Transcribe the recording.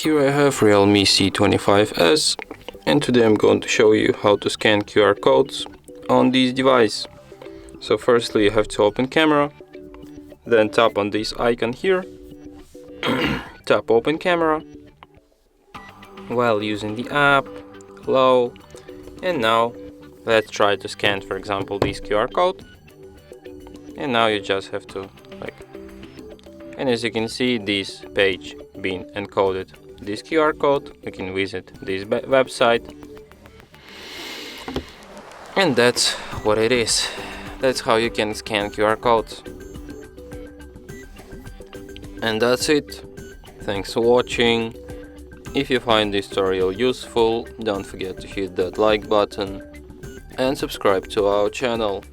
Here I have REALME C25s, and today I'm going to show you how to scan QR codes on this device. So firstly you have to open camera, then tap on this icon here, tap open camera, while using the app, hello, and now let's try to scan, for example, this QR code. And now you just have to and as you can see, this page being encoded this QR code. You can visit this website, and that's what it is. That's how you can scan QR codes. And that's it. Thanks for watching. If you find this tutorial useful, don't forget to hit that like button and subscribe to our channel.